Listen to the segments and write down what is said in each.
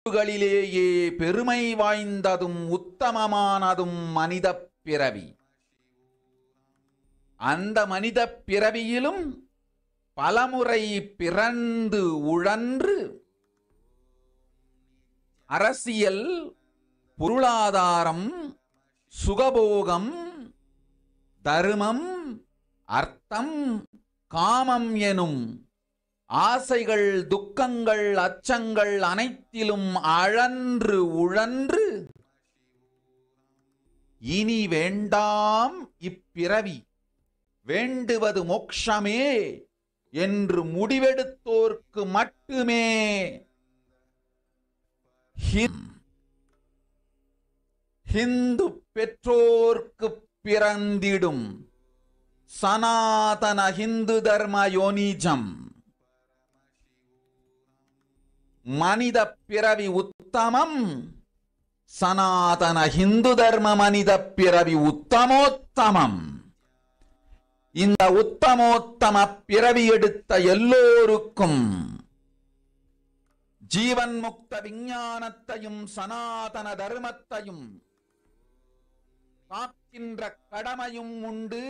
களிலேயே பெருமை வாய்ந்ததும் உத்தமமானதும் மனித பிறவி. அந்த மனித பிறவியிலும் பலமுறை பிறந்து உழன்று அரசியல், பொருளாதாரம், சுகபோகம், தர்மம், அர்த்தம், காமம் எனும் ஆசைகள், துக்கங்கள், அச்சங்கள் அனைத்திலும் அழன்று உழன்று இனி வேண்டாம் இப்பிறவி, வேண்டுவது மோட்சமே என்று முடிவெடுத்தோர்க்கு மட்டுமே ஹிந்து பெற்றோர்க்கு பிறந்திடும் சனாதன ஹிந்து தர்ம யோனிஜம். மனித பிறவி உத்தமம், சனாதன ஹிந்து தர்ம மனித பிறவி உத்தமோத்தமம். இந்த உத்தமோத்தம பிறவி எடுத்த எல்லோருக்கும் ஜீவன் முக்த விஞ்ஞானத்தையும் சனாதன தர்மத்தையும் காக்கின்ற கடமையும் உண்டு.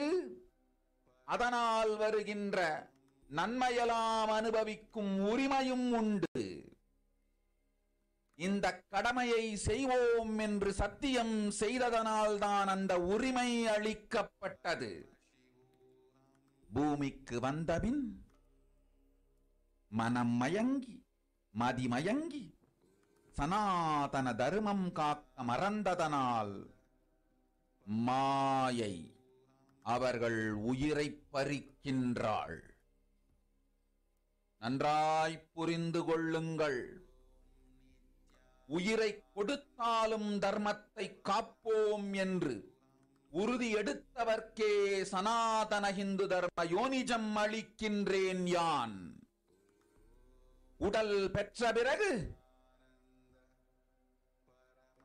அதனால் வருகின்ற நன்மையெல்லாம் அனுபவிக்கும் உரிமையும் உண்டு. இந்த கடமையை செய்வோம் என்று சத்தியம் செய்ததனால்தான் அந்த உரிமை அளிக்கப்பட்டது. பூமிக்கு வந்தபின் மனம் மயங்கி மதிமயங்கி சனாதன தர்மம் காக்க மறந்ததனால் மாயை அவர்கள் உயிரை பறிக்கின்றாள். நன்றாய் புரிந்து கொள்ளுங்கள். உயிரை கொடுத்தாலும் தர்மத்தை காப்போம் என்று உறுதி எடுத்தவர்க்கே சனாதன ஹிந்து தர்ம யோனிஜம் அளிக்கின்றேன் யான். உடல் பெற்ற பிறகு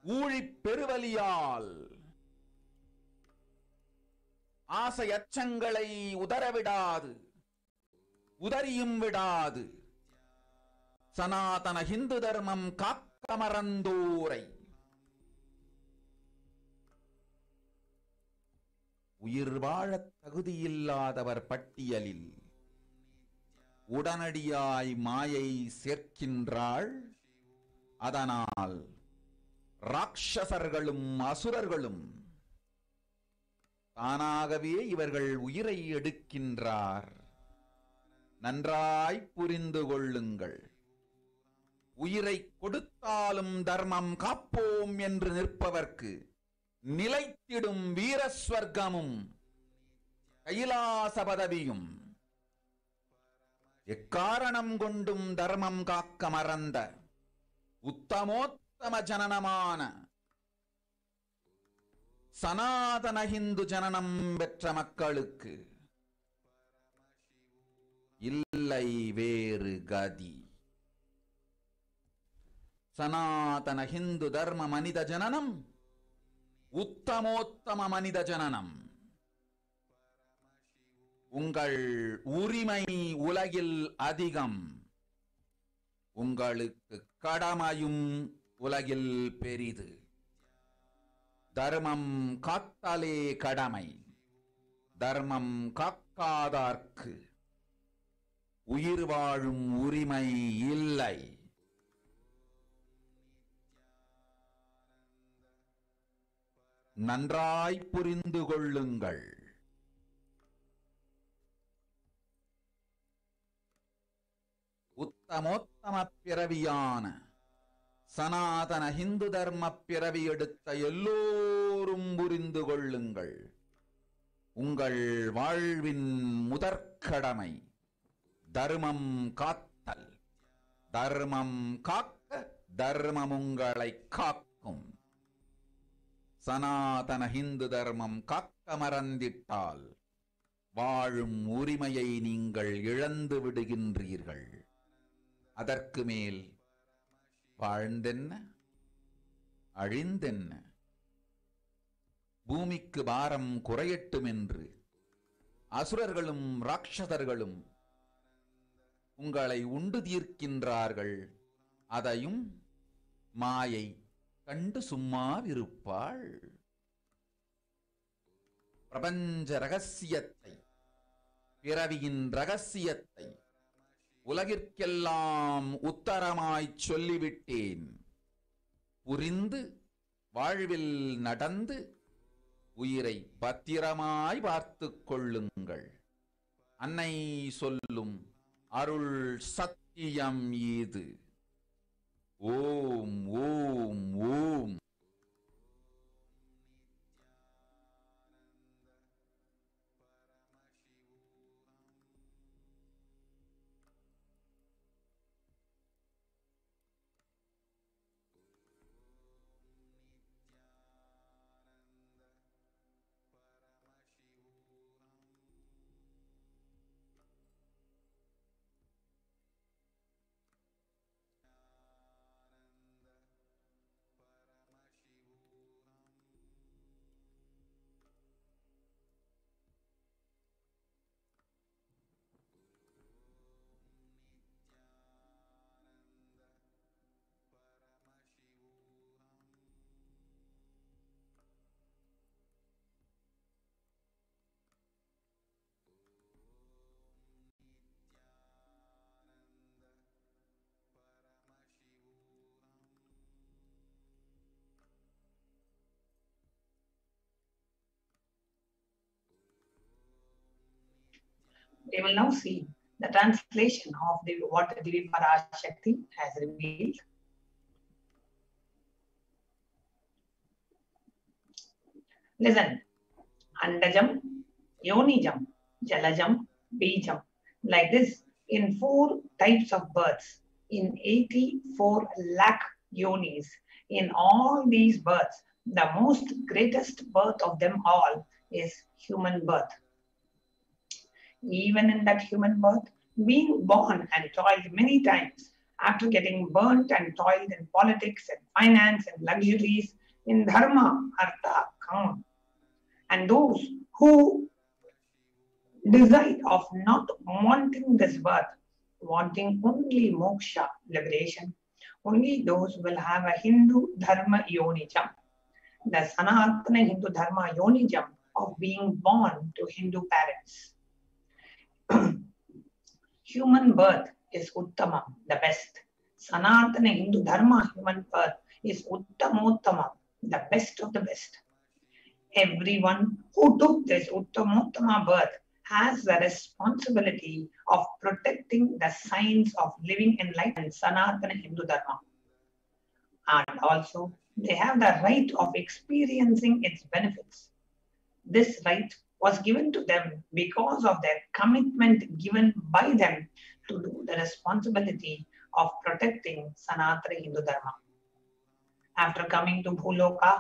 ஊழிப் பெருவலியால் ஆசை அச்சங்களை உதறவிடாது, உதறியும் விடாது சனாதன ஹிந்து தர்மம் காக்க மறந்தோரை உயிர் வாழத் தகுதியில்லாதவர் பட்டியலில் உடனடியாய் மாயை சேர்க்கின்றாள். அதனால் ராட்சசர்களும் அசுரர்களும் தானாகவே இவர்கள் உயிரை எடுக்கின்றார். நன்றாய் புரிந்து கொள்ளுங்கள். உயிரை கொடுத்தாலும் தர்மம் காப்போம் என்று நிற்பவர்க்கு நிலைத்திடும் வீரஸ்வர்க்கமும் கைலாச பதவியும், எக்காரணம் கொண்டும் தர்மம் காக்க மறந்த உத்தமோத்தம ஜனனமான சனாதன ஹிந்து ஜனனம் பெற்ற மக்களுக்கு இல்லை வேறு கதி. சனாதன ஹிந்து தர்ம மனித ஜனனம் உத்தமோத்தம மனித ஜனனம். உங்கள் உரிமை உலகில் அதிகம், உங்களுக்கு கடமையும் உலகில் பெரிது. தர்மம் காத்தாலே கடமை, தர்மம் காக்காதார்க்கு உயிர் வாழும் உரிமை இல்லை. நன்றாய் புரிந்து கொள்ளுங்கள். உத்தமோத்தம பிறவியான சனாதன ஹிந்து தர்ம பிறவி எடுத்த எல்லோரும் புரிந்து கொள்ளுங்கள். உங்கள் வாழ்வின் முதற்கடமை தர்மம் காத்தல். தர்மம் காக்க தர்மம் உங்களை காக்கும். சனாதன ஹிந்து தர்மம் காக்க மறந்திட்டால் வாழும் உரிமையை நீங்கள் இழந்து விடுகின்றீர்கள். அதற்கு மேல் வாழ்ந்தென்ன அழிந்தென்ன? பூமிக்கு பாரம் குறையட்டும் என்று அசுரர்களும் ராட்சதர்களும் உங்களை உண்டு தீர்க்கின்றார்கள். அதையும் மாயை கண்டு சும்மாவிருப்பாள். பிரபஞ்ச ரகசியத்தை, பிறவியின் ரகசியத்தை உலகிற்கெல்லாம் உத்தரமாய்ச் சொல்லிவிட்டேன். புரிந்து வாழ்வில் நடந்து உயிரை பத்திரமாய் பார்த்துக் கொள்ளுங்கள். அன்னை சொல்லும் அருள் சத்தியம் ஏது? ஓம் ஓம் ஓம். We will now see the translation of what the Devi Parashakti has revealed. Listen. Andajam, Yonijam, Jalajam, Bijam. Like this, in 4 types of births, in 84 lakh yonis, in all these births, the most greatest birth of them all is human birth. Even in that human birth, being born and toiled many times, after getting burnt and toiled in politics and finance and luxuries, in dharma, artha, kama, and those who decide of not wanting this birth, wanting only moksha, liberation, only those will have a Hindu dharma yonijam, the Sanatana Hindu dharma yonijam of being born to Hindu parents. Human birth is Uttama, the best. Sanatana Hindu Dharma human birth is Uttamottama, the best of the best. Everyone who took this Uttamottama birth has the responsibility of protecting the signs of living enlightened Sanatana Hindu Dharma. And also, they have the right of experiencing its benefits. This right was given to them because of their commitment given by them to do the responsibility of protecting Sanatana Hindu Dharma. After coming to Bhuloka,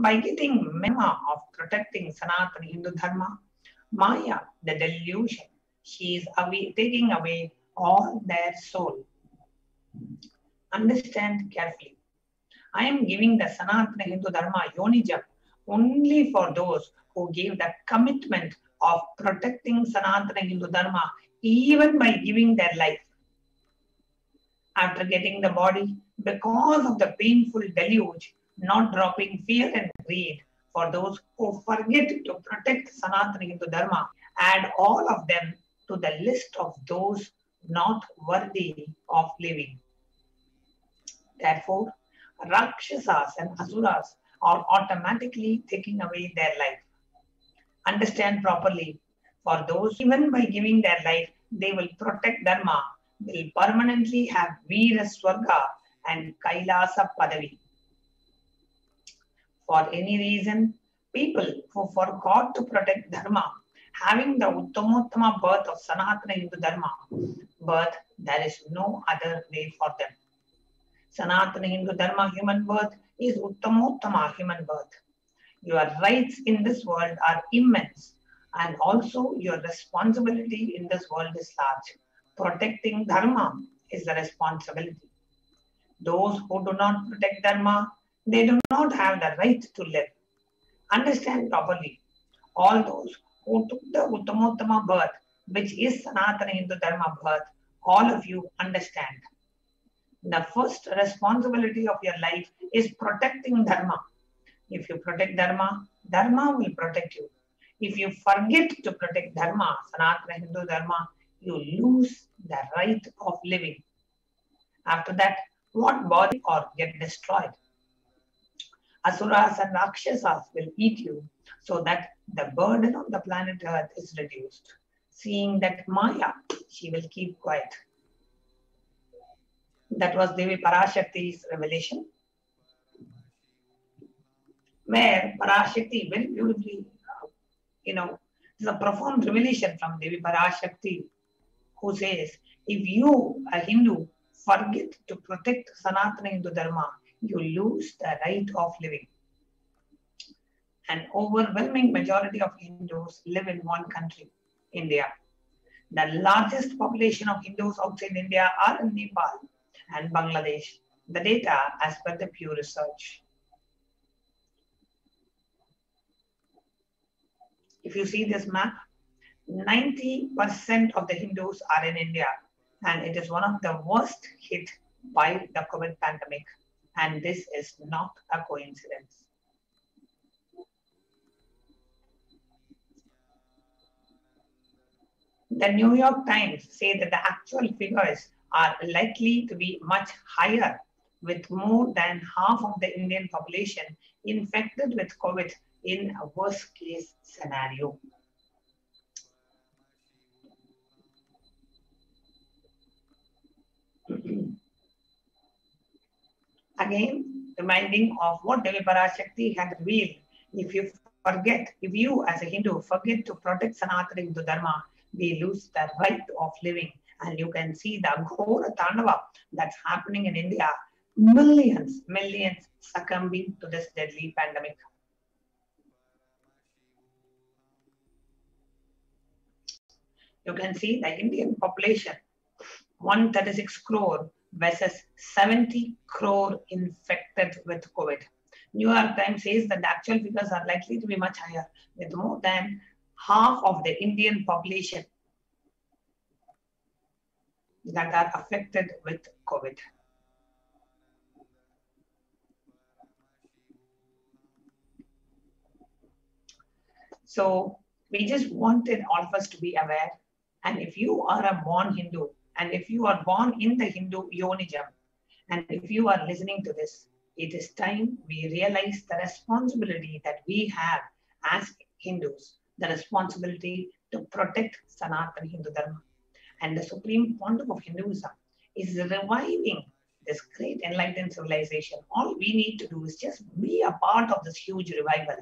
by getting mema of protecting Sanatana Hindu Dharma, Maya, the delusion, she is taking away all their soul. Understand carefully. I am giving the Sanatana Hindu Dharma Yonijam only for those who gave the commitment of protecting Sanatana Hindu Dharma even by giving their life. After getting the body, because of the painful deluge, not dropping fear and greed, for those who forget to protect Sanatana Hindu Dharma, add all of them to the list of those not worthy of living. Therefore, Rakshasas and Asuras are automatically taking away their life. Understand properly. For those, even by giving their life, they will protect Dharma, will permanently have Veera Swarga and Kailasa Padavi. For any reason, people who forgot to protect Dharma, having the Uttamottama birth of Sanatana Hindu Dharma birth, there is no other way for them. Sanatana Hindu Dharma human birth is Uttamottama human birth. Your rights in this world are immense, and also your responsibility in this world is large. Protecting Dharma is the responsibility. Those who do not protect Dharma, they do not have the right to live. Understand properly. All those who took the Uttamottama birth, which is Sanatana Hindu Dharma birth, all of you understand. The first responsibility of your life is protecting Dharma. If you protect Dharma, Dharma will protect you. If you forget to protect Dharma, Sanatana Hindu Dharma, you lose the right of living. After that, what body or get destroyed? Asuras and Rakshasas will eat you so that the burden on the planet Earth is reduced. Seeing that Maya, she will keep quiet. That was Devi Parashakti's revelation, where Parashakti very beautifully, it's a profound revelation from Devi Parashakti, who says, if you, a Hindu, forget to protect Sanatana Hindu Dharma, you lose the right of living. An overwhelming majority of Hindus live in one country, India. The largest population of Hindus outside India are in Nepal and Bangladesh. The data as per the Pew Research. If you see this map, 90% of the Hindus are in India, and it is one of the worst hit by the COVID pandemic. And this is not a coincidence. The New York Times say that the actual figures are likely to be much higher, with more than half of the Indian population infected with COVID in a worst case scenario. Again, reminding of what Devi Parashakti had revealed. If you as a Hindu forget to protect Sanatana Hindu Dharma, we lose the right of living. And you can see the Ghora Tandava that's happening in India. Millions succumbing to this deadly pandemic. You can see the Indian population, 136 crore versus 70 crore infected with COVID. New York Times says that the actual figures are likely to be much higher, with more than half of the Indian population that are affected with COVID. So we just wanted all of us to be aware. And if you are a born Hindu, and if you are born in the Hindu Yonijam, and if you are listening to this, it is time we realize the responsibility that we have as Hindus, the responsibility to protect Sanatana Hindu Dharma. And the Supreme Pontiff of Hinduism is reviving this great enlightened civilization. All we need to do is just be a part of this huge revival.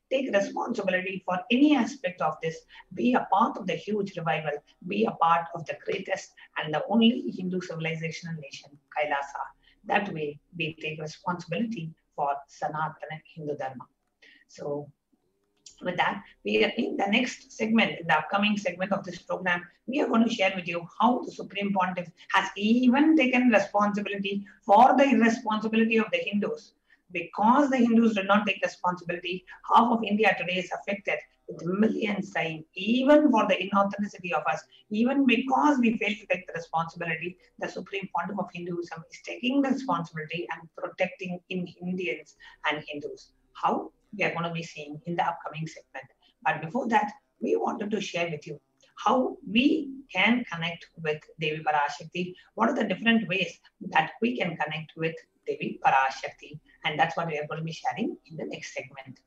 Take responsibility for any aspect of this. Be a part of the huge revival. Be a part of the greatest and the only Hindu civilizational nation, Kailasa. That way, we take responsibility for Sanatana Hindu Dharma. So, with that, we are in the next segment, in the upcoming segment of this program, we are going to share with you how the Supreme Pontiff has even taken responsibility for the irresponsibility of the Hindus. Because the Hindus did not take responsibility, half of India today is affected with millions dying, even for the inauthenticity of us. Even because we fail to take the responsibility, the Supreme Pontiff of Hinduism is taking the responsibility and protecting Indians and Hindus. How? We are going to be seeing in the upcoming segment. But before that, we wanted to share with you how we can connect with Devi Parashakti. What are the different ways that we can connect with Devi Parashakti? And that's what we are going to be sharing in the next segment.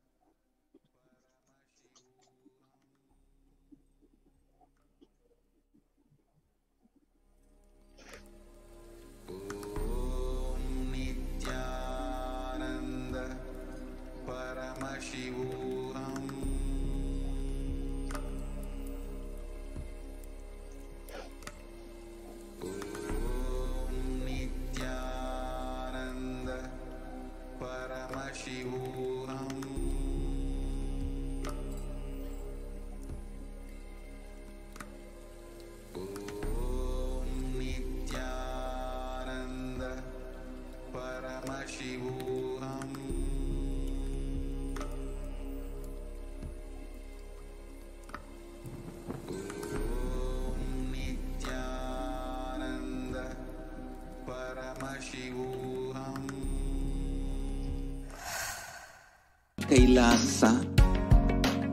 Kailasa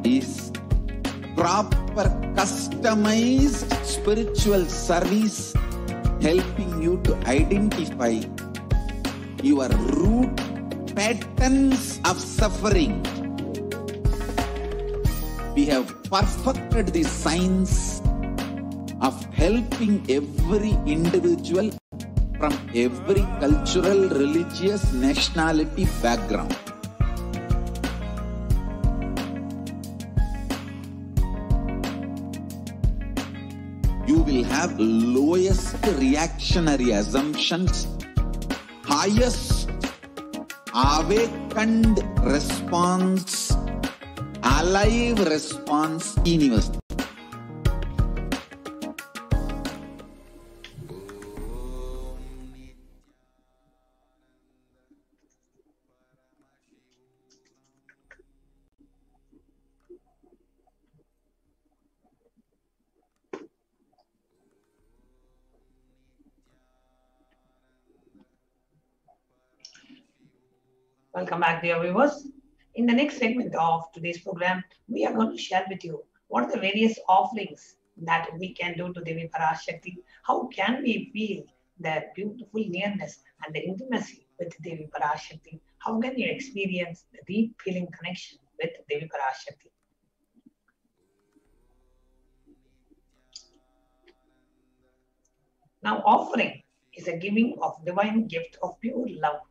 is proper customized spiritual service helping you to identify your root patterns of suffering. We have perfected the science of helping every individual from every cultural, religious, nationality background. You will have lowest reactionary assumptions, highest awakened response, alive response universe. Welcome back, dear viewers. In the next segment of today's program, we are going to share with you what are the various offerings that we can do to Devi Parashakti. How can we feel the beautiful nearness and the intimacy with Devi Parashakti? How can you experience the deep feeling connection with Devi Parashakti? Now, offering is a giving of divine gift of pure love,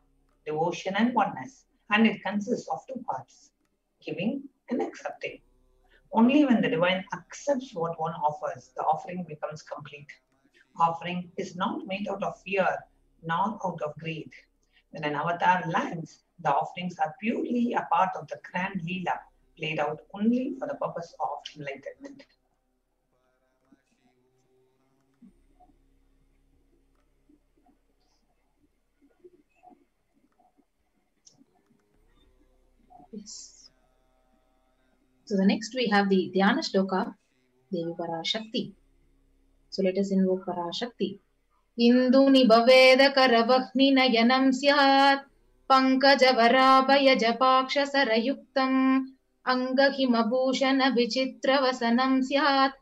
devotion and oneness, and it consists of two parts, giving and accepting. Only when the divine accepts what one offers, the offering becomes complete. Offering is not made out of fear, nor out of greed. When an avatar lands, the offerings are purely a part of the grand Leela, played out only for the purpose of enlightenment. Yes. So the next we have the Dhyana Shloka, Devi Parashakti. So let us invoke Parashakti. Induni bhaveda karavahni nayanam syat pankaja varabhaya japaksha sarayuktam angahimabhushana vichitra vasanam syat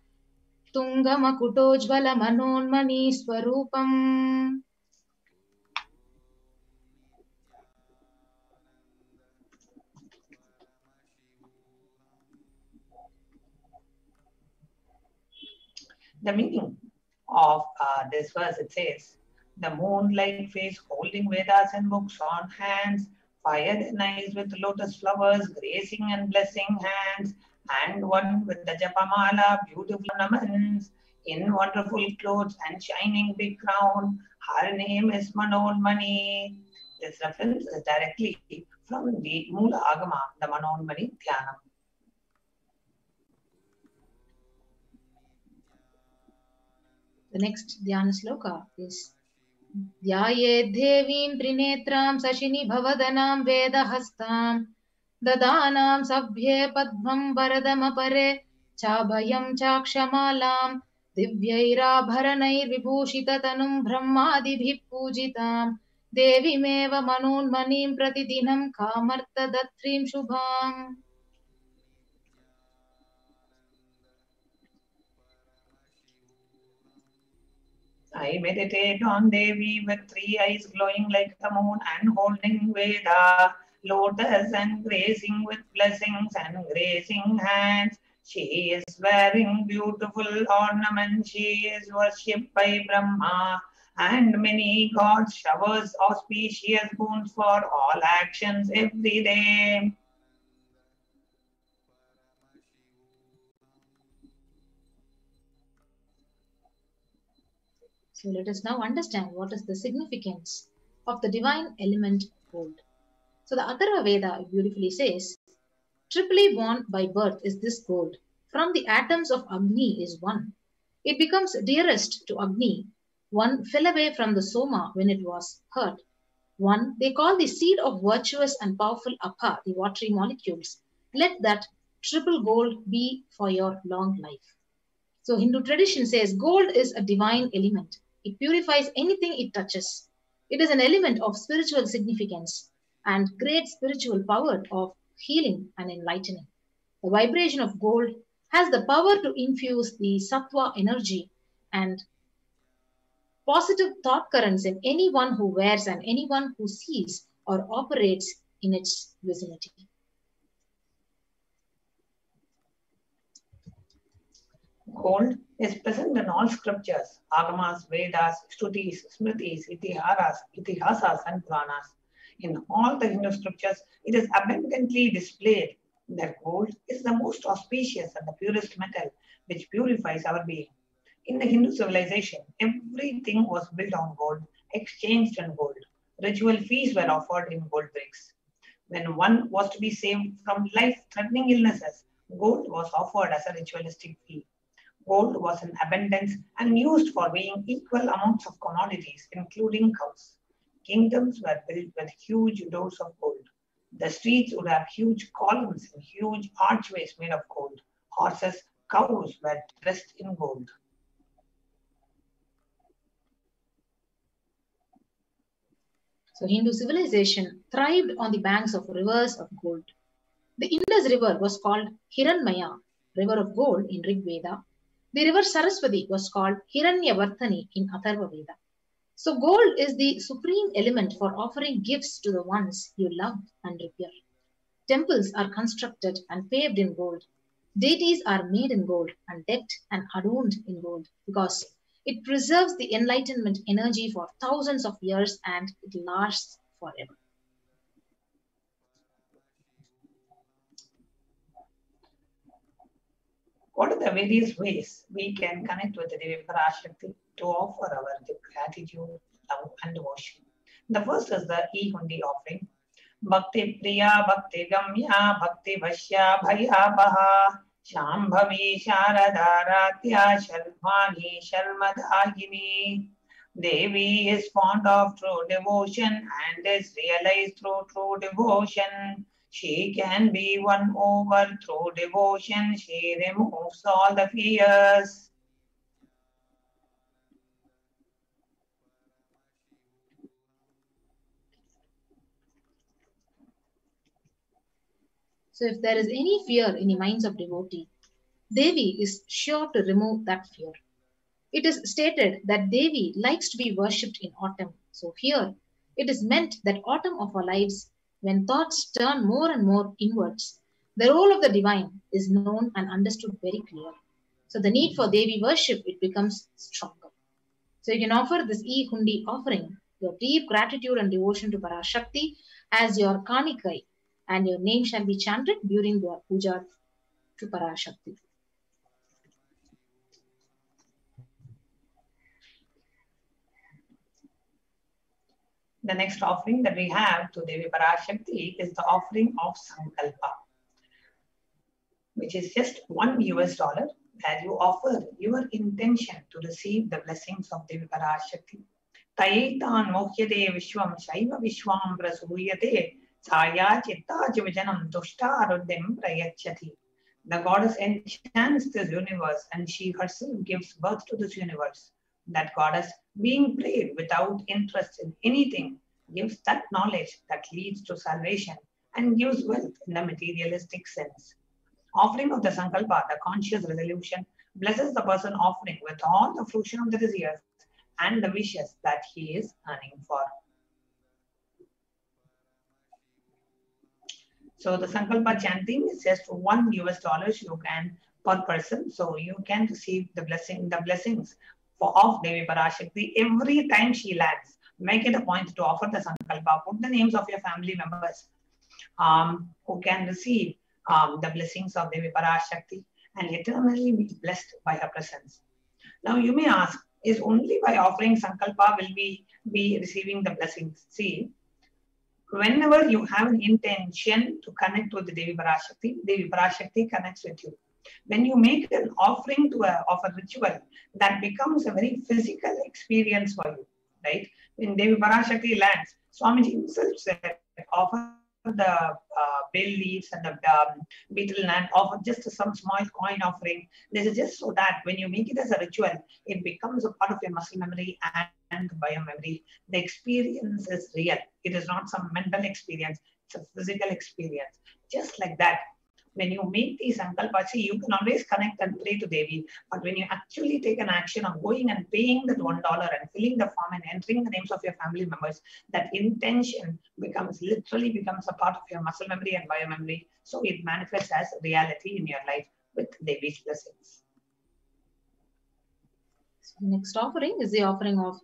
tungamakutojvala manonmani swarupam. The meaning of this verse, it says, the moonlight face holding Vedas and books on hands, fired and eyes with lotus flowers, gracing and blessing hands, and one with the Japamala, beautiful ornaments, in wonderful clothes and shining big crown. Her name is Manonmani. This reference is directly from the Mula Agama, the Manonmani Dhyanam. The next Dhyana Sloka is Dhyaye Devim Trinetram Sashini Bhavadanam Vedahastam Dadanam Sabhye Padmam Varadamapare Chabhayam Chakshamalam Divyaira Bharanair Vibhushita Tanum Brahmadibhi Pujitam Devi Meva Manonmanim Pratidinam Kamarta Datrim Shubham. I meditate on Devi with three eyes glowing like the moon and holding Veda, lotus and grazing with blessings and grazing hands. She is wearing beautiful ornaments. She is worshipped by Brahma and many gods, showers auspicious boons for all actions every day. So let us now understand what is the significance of the divine element gold. So the Atharva Veda beautifully says, triply born by birth is this gold. From the atoms of Agni is one. It becomes dearest to Agni. One fell away from the Soma when it was hurt. One they call the seed of virtuous and powerful Apha, the watery molecules. Let that triple gold be for your long life. So Hindu tradition says gold is a divine element. It purifies anything it touches. It is an element of spiritual significance and great spiritual power of healing, and enlightening. The vibration of gold has the power to infuse the sattva energy and positive thought currents in anyone who wears and anyone who sees or operates in its vicinity. Gold is present in all scriptures, Agamas, Vedas, Shrutis, Smritis, Itihasas, and Puranas. In all the Hindu scriptures, it is abundantly displayed that gold is the most auspicious and the purest metal which purifies our being. In the Hindu civilization, everything was built on gold, exchanged in gold. Ritual feasts were offered in gold bricks. When one was to be saved from life-threatening illnesses, gold was offered as a ritualistic fee. Gold was in abundance and used for weighing equal amounts of commodities, including cows. Kingdoms were built with huge doors of gold. The streets would have huge columns and huge archways made of gold. Horses, cows were dressed in gold. So Hindu civilization thrived on the banks of rivers of gold. The Indus River was called Hiranmaya, river of gold in Rig Veda. The river Saraswati was called Hiranyavartani in Atharva Veda. So gold is the supreme element for offering gifts to the ones you love and revere. Temples are constructed and paved in gold. Deities are made in gold and decked and adorned in gold because it preserves the enlightenment energy for thousands of years and it lasts forever. What are the various ways we can connect with the Devi Parashakti to offer our gratitude, love, and devotion? The first is the e-hundi offering. Bhakti Priya, Bhakti Gamya, Bhakti Vashya, Bhaya Baha, Shambhavi Sharadaratya, Shalmani Shalmadagini. Devi is fond of true devotion and is realized through true devotion. She can be won over through devotion. She removes all the fears. So if there is any fear in the minds of devotee, Devi is sure to remove that fear. It is stated that Devi likes to be worshipped in autumn. So here it is meant that autumn of our lives, when thoughts turn more and more inwards, the role of the divine is known and understood very clearly. So the need for Devi worship, it becomes stronger. So you can offer this e-hundi offering, your deep gratitude and devotion to Parashakti as your kanikai, and your name shall be chanted during your puja to Parashakti. The next offering that we have to Devi Parashakti is the offering of Sankalpa, which is just $1 where you offer your intention to receive the blessings of Devi Parashakti. Taitan mohyate vishwam shaiva vishwam prasuyate saya chitta jivajanam tushta aruddhim prayachati. The goddess enchants this universe and she herself gives birth to this universe. That goddess, being prayed without interest in anything, gives that knowledge that leads to salvation and gives wealth in the materialistic sense. Offering of the Sankalpa, the conscious resolution, blesses the person offering with all the fruition of the desires and the wishes that he is earning for. So the Sankalpa chanting is just $1 you can per person. So you can receive the blessings of Devi Parashakti every time she lands. Make it a point to offer the Sankalpa. Put the names of your family members who can receive the blessings of Devi Parashakti and eternally be blessed by her presence. Now you may ask, is only by offering Sankalpa will we be receiving the blessings? See, whenever you have an intention to connect with the Devi Parashakti connects with you. When you make an offering of a ritual, that becomes a very physical experience for you, right? When Devi Parashakti lands, Swamiji himself said, offer the bay leaves and the beetle nut, offer just some small coin offering. This is just so that when you make it as a ritual, it becomes a part of your muscle memory and bio memory. The experience is real. It is not some mental experience. It's a physical experience. Just like that, when you make these sankalpas, you can always connect and pray to Devi. But when you actually take an action of going and paying that $1 and filling the form and entering the names of your family members, that intention literally becomes a part of your muscle memory and biomemory. So it manifests as reality in your life with Devi's blessings. So next offering is the offering of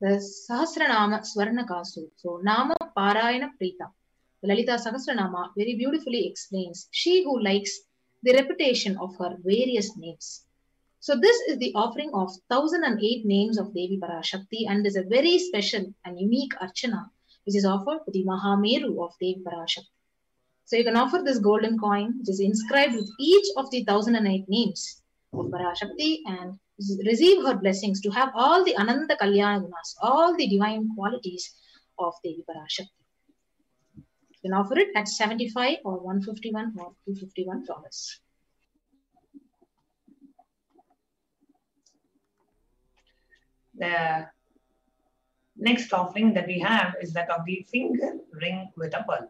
the Sahasranama Swarna Kasu. So Nama Parayana Prita. The Lalita Sahasranama very beautifully explains she who likes the repetition of her various names. So this is the offering of 1008 names of Devi Parashakti and is a very special and unique archana which is offered to the Mahameru of Devi Parashakti. So you can offer this golden coin which is inscribed with each of the 1008 names of Parashakti and receive her blessings to have all the Ananda Kalyana Gunas, all the divine qualities of Devi Parashakti. You can offer it at $75 or $151 or $251. The next offering that we have is that of the finger ring with a pearl.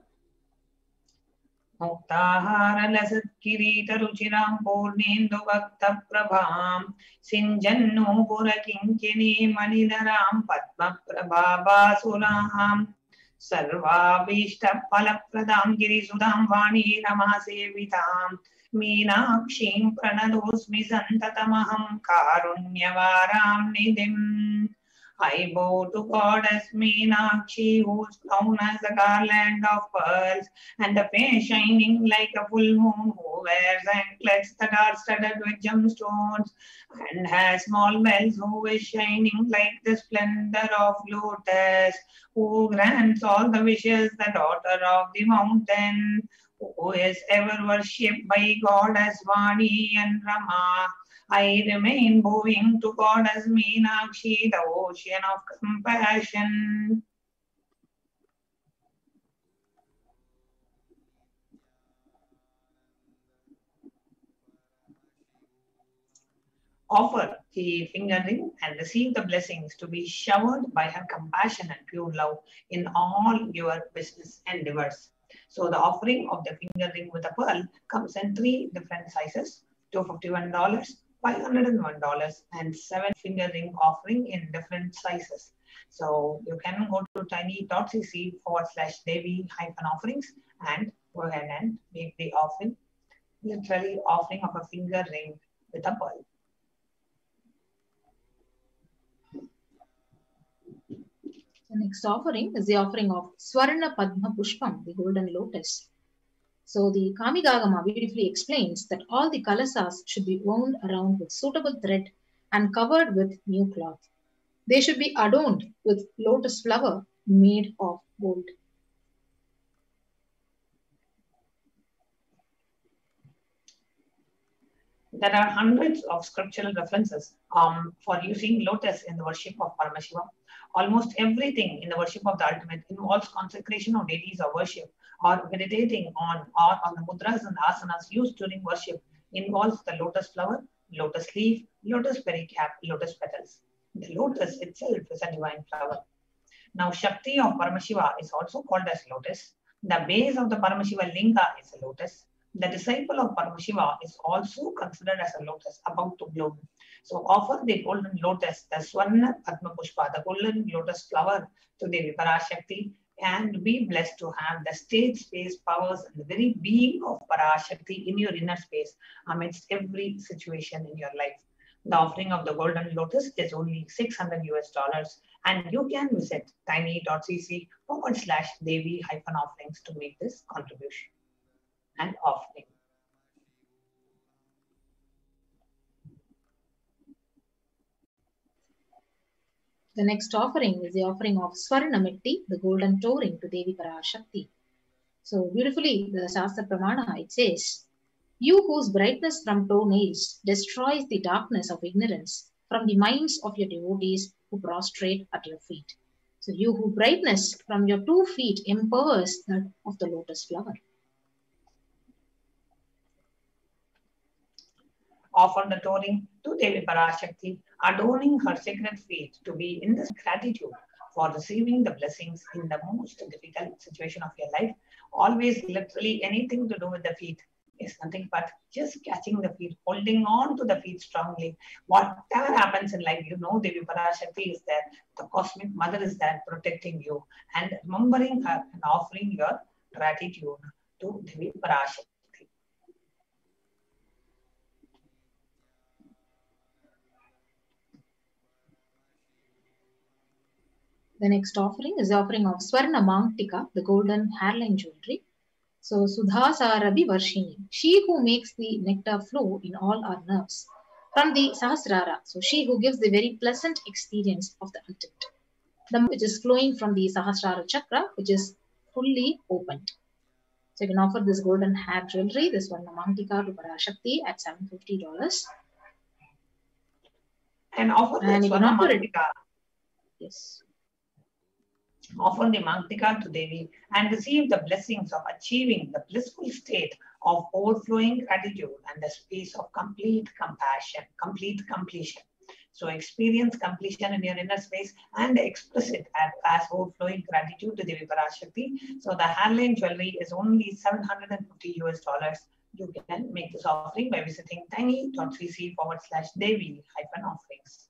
Muktahara lasat kirita ruchiram purnendu bhakta prabham sinjannu pura kinkini manidaram padma prabhabasuram sarvabhishta palapradam girisudam vani ramasevitam meenakshim pranadosmi santatamaham karunyavaram nidhim. I bow to Goddess Meenakshi, whose crown has a garland of pearls, and a face shining like a full moon, who wears anklets that are studded with gemstones, and has small bells, who is shining like the splendor of lotus, who grants all the wishes, the daughter of the mountain, who is ever worshipped by Goddess Vani and Rama. I remain bowing to Goddess Meenakshi, the ocean of compassion. Offer the finger ring and receive the blessings to be showered by her compassion and pure love in all your business endeavors. So the offering of the finger ring with a pearl comes in 3 different sizes, $251, $501, and 7 finger ring offering in different sizes. So you can go to tiny.cc/Devi-offerings and go ahead and make the offering, literally offering of a finger ring with a pearl. The next offering is the offering of Swarna Padma Pushpam, the golden lotus. So the Kamigagama beautifully explains that all the kalasas should be wound around with suitable thread and covered with new cloth. They should be adorned with lotus flower made of gold. There are hundreds of scriptural references for using lotus in the worship of Paramashiva. Almost everything in the worship of the ultimate involves consecration of deities or worship, or meditating on the mudras and asanas used during worship involves the lotus flower, lotus leaf, lotus pericap, lotus petals. The lotus itself is a divine flower. Now, Shakti of Paramashiva is also called as lotus. The base of the Paramashiva linga is a lotus. The disciple of Paramashiva is also considered as a lotus about to bloom. So offer the golden lotus, the Swarna Padma Pushpa, the golden lotus flower to Devi Parashakti, and be blessed to have the state space powers and the very being of Parashakti in your inner space amidst every situation in your life. The offering of the golden lotus is only $600, and you can visit tiny.cc/Devi-offerings to make this contribution and offering. The next offering is the offering of Swarnamitti, the golden touring to Devi Parashakti. So beautifully, the Shastra Pramana, it says, "You whose brightness from toenails destroys the darkness of ignorance from the minds of your devotees who prostrate at your feet. So you whose brightness from your 2 feet empowers that of the lotus flower." Offer the touring to Devi Parashakti, adorning her sacred feet to be in this gratitude for receiving the blessings in the most difficult situation of your life. Always, literally, anything to do with the feet is nothing but just catching the feet, holding on to the feet strongly. Whatever happens in life, you know Devi Parashakti is there, the cosmic mother is there protecting you, and remembering her and offering your gratitude to Devi Parashakti. The next offering is the offering of Swarna Mangtika, the golden hairline jewelry. So Sudhasarabi Varshini, she who makes the nectar flow in all our nerves from the Sahasrara. So she who gives the very pleasant experience of the ultimate. The which is flowing from the Sahasrara chakra, which is fully opened. So you can offer this golden hair jewelry, this Swarna Mangtika to Parashakti at $750. And offer the Swarna Mangtika. Yes. Offer the Mangtika to Devi and receive the blessings of achieving the blissful state of overflowing gratitude and the space of complete compassion, complete completion. So experience completion in your inner space and express it as overflowing gratitude to Devi Parashakti. So the hairline jewelry is only $750. You can make this offering by visiting tiny.cc/Devi-offerings.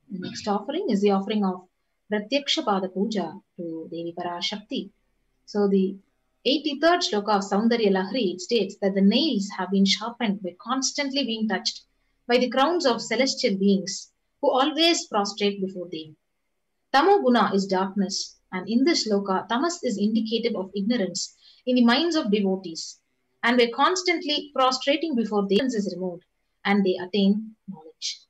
The next offering is the offering of Pratyaksha Pada Puja to Devi Parashakti. So the 83rd shloka of Saundarya Lahari, it states that the nails have been sharpened by constantly being touched by the crowns of celestial beings who always prostrate before Devi. Tamoguna is darkness, and in this shloka, tamas is indicative of ignorance in the minds of devotees. And by constantly prostrating before Devi, ignorance is removed and they attain knowledge.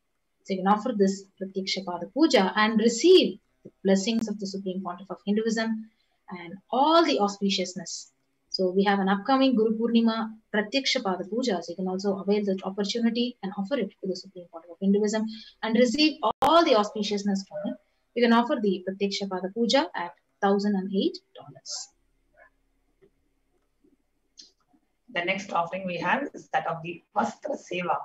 So you can offer this Pratyaksha Pada Puja and receive the blessings of the Supreme Pontiff of Hinduism and all the auspiciousness. So we have an upcoming Guru Purnima Pratyaksha Pada Puja. So you can also avail that opportunity and offer it to the Supreme Pontiff of Hinduism and receive all the auspiciousness from it. You can offer the Pratyaksha Pada Puja at $1,008. The next offering we have is that of the Vastra Seva.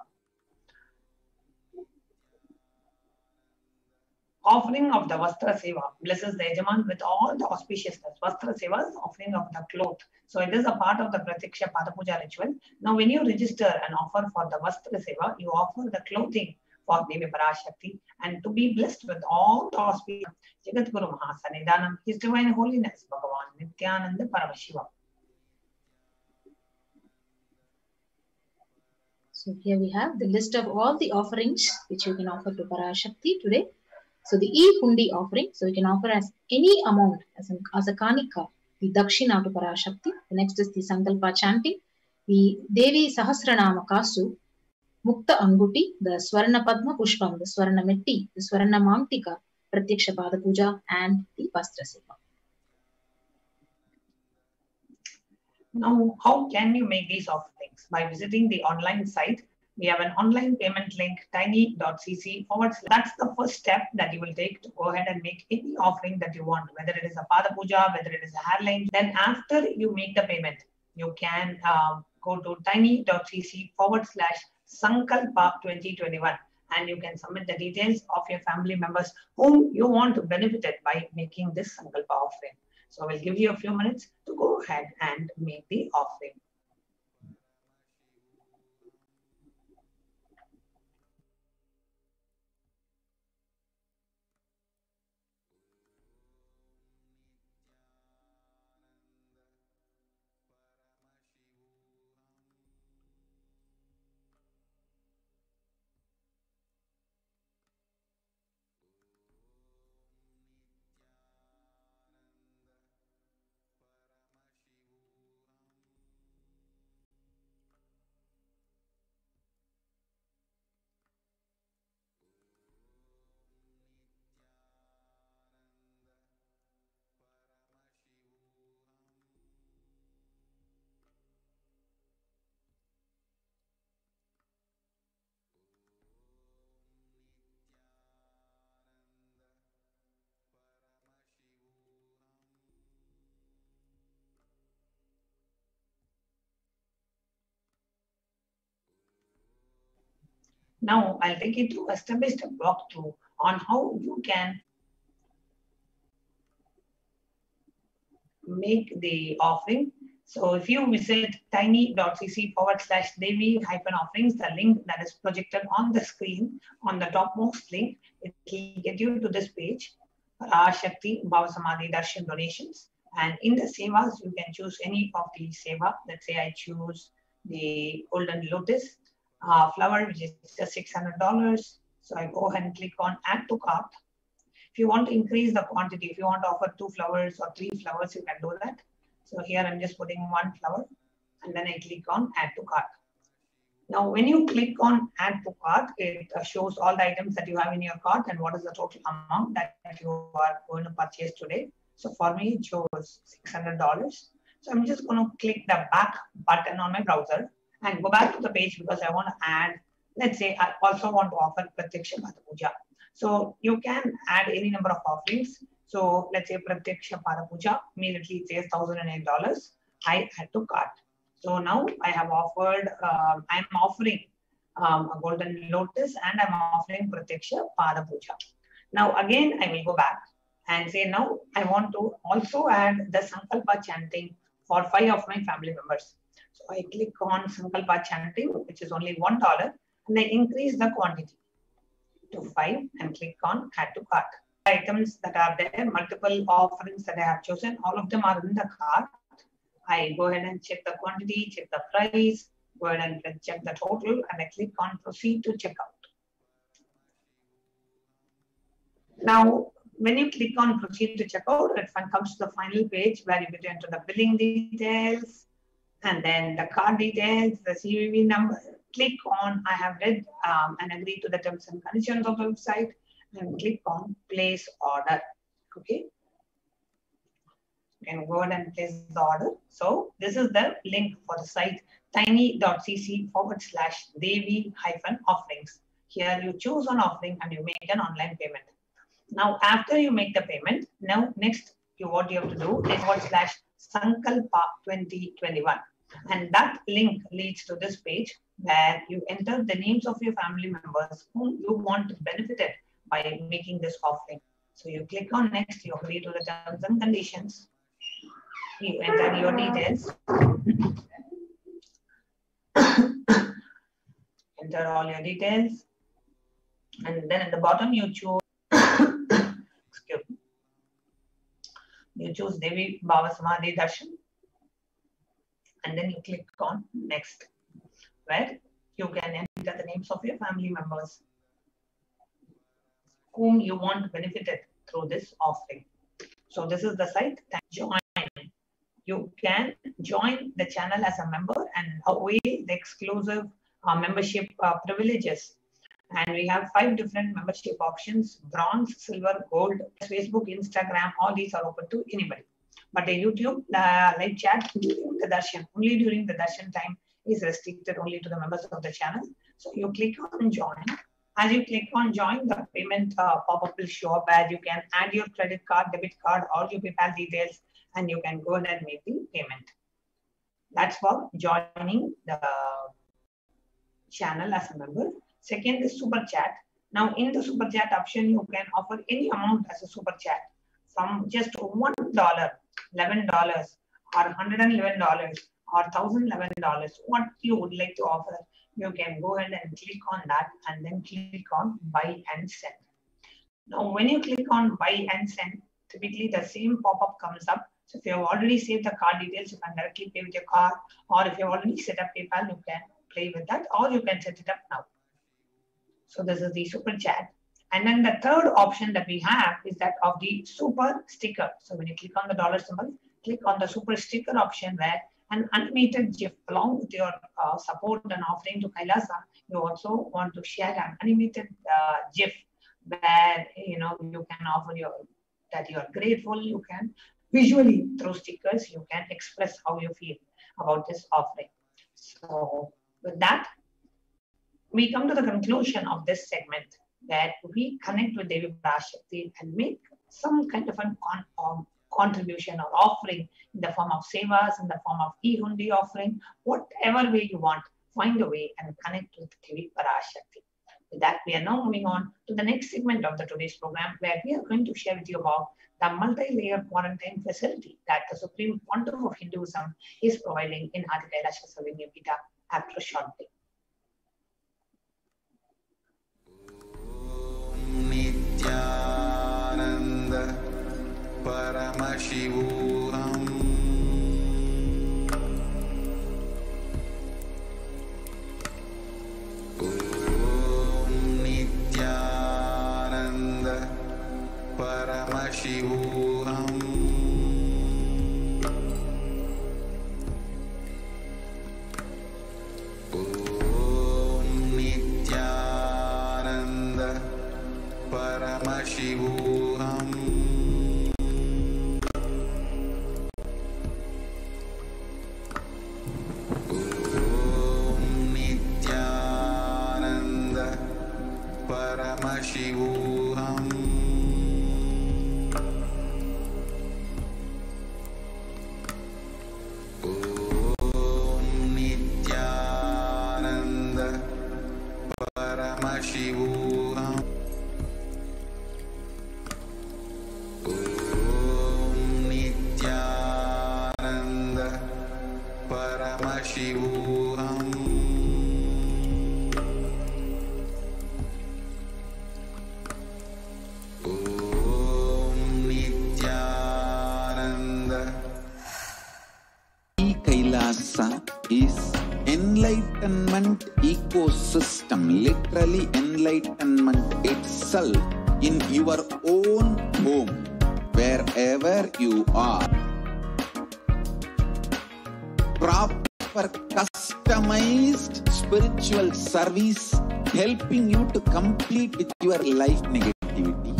Offering of the Vastra Seva blesses the Yajaman with all the auspiciousness. Vastra Seva is offering of the cloth. So it is a part of the Pratyaksha Pada Puja ritual. Now when you register and offer for the Vastra Seva, you offer the clothing for Devi Parashakti and to be blessed with all the auspicious Jagat Guru Mahasanidanam, His Divine Holiness, Bhagavan Nityananda Paramashiva. So here we have the list of all the offerings which you can offer to Parashakti today. So the E-Hundi offering, so you can offer as any amount as a kanika, the Dakshina to Parashakti. The next is the Sankalpa chanting, the Devi Sahasranama Kasu, Mukta Anguti, the Swarna Padma Pushpam, the Swarna Metti, the Swarna Mangtika, Pratyaksha Pada Puja, and the Vastra Seva. Now, how can you make these offerings? By visiting the online site. We have an online payment link, tiny.cc/. That's the first step that you will take to go ahead and make any offering that you want, whether it is a Pada Puja, whether it is a hairline. Then after you make the payment, you can go to tiny.cc/Sankalpa 2021 and you can submit the details of your family members whom you want to benefit it by making this Sankalpa offering. So we'll give you a few minutes to go ahead and make the offering. Now I'll take you to a step-by-step walkthrough on how you can make the offering. So if you visit tiny.cc/Devi-offerings, the link that is projected on the screen, on the topmost link, it will get you to this page, Parashakti Bhavasamadhi Darshan donations. And in the sevas, you can choose any of the seva. Let's say I choose the golden lotus flower, which is just $600. So I go ahead and click on add to cart. If you want to increase the quantity, if you want to offer 2 flowers or 3 flowers, you can do that. So here I'm just putting 1 flower and then I click on add to cart. Now, when you click on add to cart, it shows all the items that you have in your cart and what is the total amount that you are going to purchase today. So for me, it shows $600. So I'm just going to click the back button on my browser and go back to the page because I want to add, let's say I also want to offer Pratyaksha Pada Puja. So you can add any number of offerings. So let's say Pratyaksha Pada Puja, immediately it says $1,008. I add to cart. So now I have offered, I'm offering a golden lotus and I'm offering Pratyaksha Pada Puja. Now again, I will go back and say now I want to also add the Sankalpa chanting for 5 of my family members. So I click on Sankalpa chanting, which is only $1, and I increase the quantity to 5 and click on add to cart. Items that are there, multiple offerings that I have chosen, all of them are in the cart. I go ahead and check the quantity, check the price, go ahead and check the total, and I click on proceed to checkout. Now, when you click on proceed to checkout, it comes to the final page where you get to enter the billing details and then the card details, the CVV number. Click on I have read and agreed to the terms and conditions of the website and click on place order. Okay. You can go ahead and place the order. So this is the link for the site tiny.cc/Devi-offerings. Here you choose an offering and you make an online payment. Now, after you make the payment, now next what you have to do is /Sankalpa 2021. And that link leads to this page where you enter the names of your family members whom you want to benefit by making this offering. So you click on next, you agree to the terms and conditions. You enter your details. Enter all your details. And then at the bottom you choose you choose Devi Bhavasamadhi Darshan. And then you click on next, where you can enter the names of your family members whom you want benefited through this offering. So this is the site. Join. You can join the channel as a member and avail the exclusive membership privileges. And we have 5 different membership options: bronze, silver, gold, Facebook, Instagram. All these are open to anybody. But the YouTube live chat during the darshan, only during the darshan time, is restricted only to the members of the channel. So you click on join. As you click on join, the payment pop-up will show up where you can add your credit card, debit card, or your PayPal details, and you can go ahead and make the payment. That's for joining the channel as a member. Second is super chat. Now in the super chat option, you can offer any amount as a super chat from just $1, $11, or $111, or $1,011. What you would like to offer, you can go ahead and click on that and then click on buy and send. Now when you click on buy and send, typically the same pop-up comes up. So if you have already saved the card details, you can directly pay with your card, or if you have already set up PayPal, you can play with that, or you can set it up now. So this is the super chat. And then the third option that we have is that of the super sticker. So when you click on the dollar symbol, click on the super sticker option where an animated GIF along with your support and offering to Kailasa, you also want to share an animated GIF where you can offer that you are grateful. You can visually through stickers, you can express how you feel about this offering. So with that, we come to the conclusion of this segment that we connect with Devi Parashakti and make some kind of a contribution or offering in the form of sevas, in the form of e-hundi offering, whatever way you want, find a way and connect with Devi Parashakti. With that, we are now moving on to the next segment of today's program, where we are going to share with you about the multi-layer quarantine facility that the Supreme Pontiff of Hinduism is providing in Adi Kailasha Pita after a short break. Nityananda Paramashivoham Nityananda Paramashivoham Nityananda Paramashivoham Nityananda Paramashivoham Nityananda Paramashivoham Nityananda Paramashivoham Nityananda. Kailasa is enlightenment ecosystem, literally enlightenment itself in your own home, wherever you are. Proper customized spiritual service helping you to complete with your life negativity,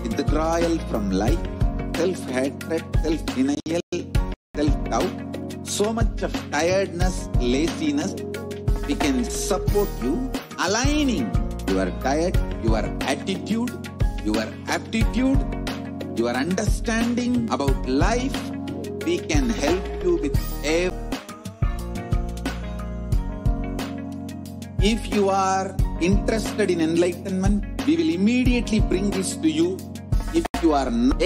withdrawal from life, self-hatred, self-denial, self-doubt, so much of tiredness, laziness. We can support you, aligning your diet, your attitude, your aptitude, your understanding about life. We can help you with everything. If you are interested in enlightenment, we will immediately bring this to you. If you are not